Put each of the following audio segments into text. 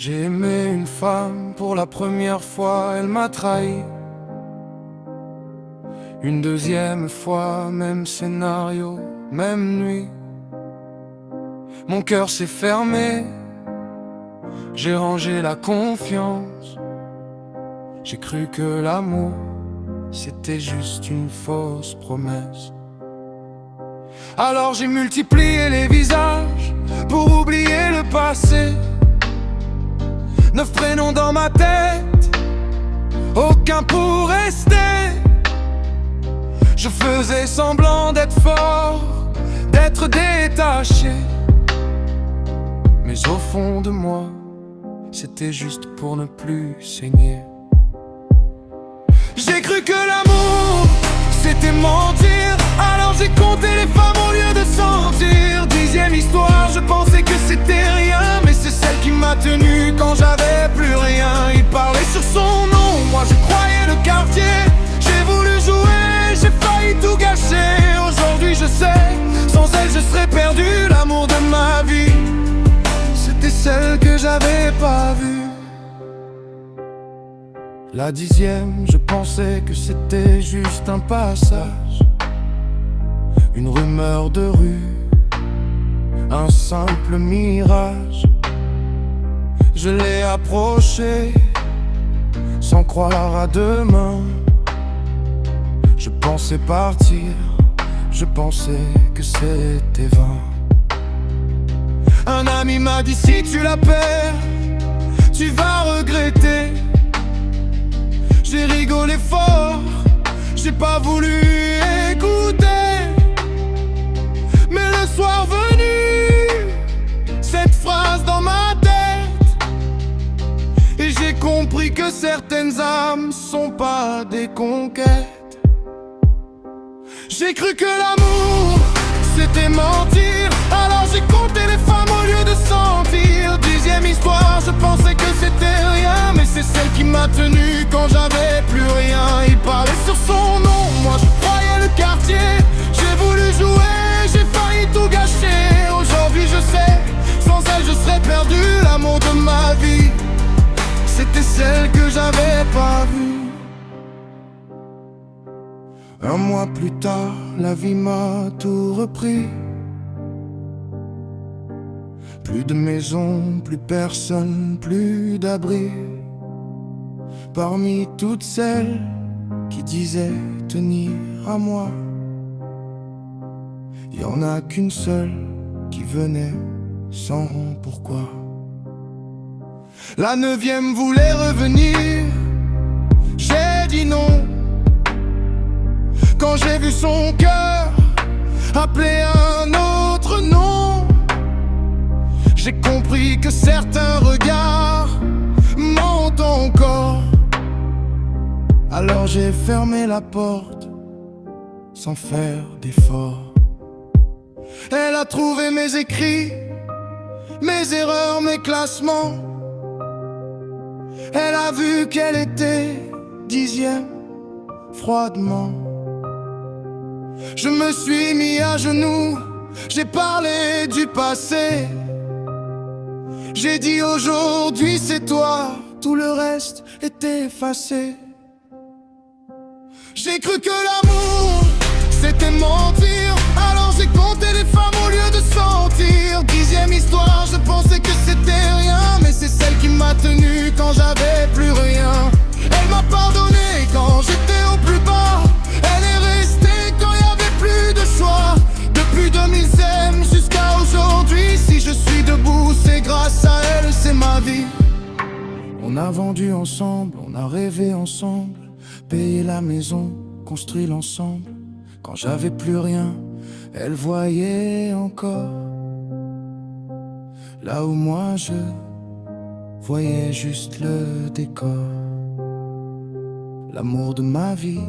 J'ai aimé une femme pour la première fois, elle m'a trahi. Une deuxième fois, même scénario, même nuit. Mon cœur s'est fermé, j'ai rangé la confiance. J'ai cru que l'amour, c'était juste une fausse promesse. Alors j'ai multiplié les visages pour oublier le passé. 9 prénoms dans ma tête, aucun pour rester. Je faisais semblant d'être fort, d'être détaché. Mais au fond de moi, c'était juste pour ne plus saigner. J'ai cru que l'amour, c'était mentir. Alors j'ai compté les femmes au lieu de sentir. 10e histoire, je pensais que c'était rien. Mais c'est celle qui m'a tenu quand j'avais plus rien. Il parlait sur son nom, moi je croyais le quartier. J'ai voulu jouer, j'ai failli tout gâcher. Aujourd'hui je sais, sans elle je serais perdu. L'amour de ma vie, c'était celle que j'avais pas vue. La 10e, je pensais que c'était juste un passage, une rumeur de rue, un simple mirage. Je l'ai approché sans croire à demain. Je pensais partir, je pensais que c'était vain. Un ami m'a dit si tu la perds, tu vas regretter. J'ai rigolé fort, j'ai pas voulu écouter. Mais le soir venu, cette phrase dans ma tête, et j'ai compris que certaines âmes sont pas des conquêtes. J'ai cru que l'amour, c'était mentir. Alors j'ai compté les femmes au lieu de sentir. 10e histoire, je pensais que c'était rien. Mais c'est celle qui m'a tenu quand j'avais plus rien. Il parlait sur son nom, moi je croyais le quartier. J'ai voulu jouer, j'ai failli tout gâcher. Aujourd'hui je sais, sans elle je serais perdu. L'amour de ma vie, c'était celle que j'avais pas vue. Un mois plus tard, la vie m'a tout repris. Plus de maison, plus personne, plus d'abri. Parmi toutes celles qui disaient tenir à moi, y en a qu'une seule qui venait sans pourquoi. La 9e voulait revenir, j'ai dit non. Quand j'ai vu son cœur appeler un autre nom, j'ai compris que certains regards mentent encore. Alors j'ai fermé la porte sans faire d'effort. Elle a trouvé mes écrits, mes erreurs, mes classements. Elle a vu qu'elle était 10e froidement. Je me suis mis à genoux, j'ai parlé du passé. J'ai dit aujourd'hui c'est toi, tout le reste est effacé. J'ai cru que l'amour, c'était mentir. Alors j'ai compté les femmes au lieu de sentir. 10e histoire, je pensais que c'était rien. Mais c'est celle qui m'a tenu quand j'avais plus rien. Elle m'a pardonné quand j'étais au plus bas. Elle est restée quand il y avait plus de choix. Depuis 2016 jusqu'à aujourd'hui, si je suis debout, c'est grâce à elle, c'est ma vie. On a vendu ensemble, on a rêvé ensemble, payé la maison, construit l'ensemble. Quand j'avais plus rien, elle voyait encore. Là où moi je voyais juste le décor. L'amour de ma vie,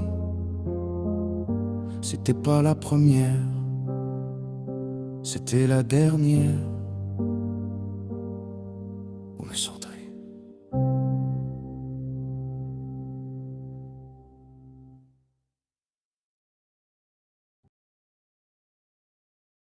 c'était pas la première, c'était la dernière. Où me sont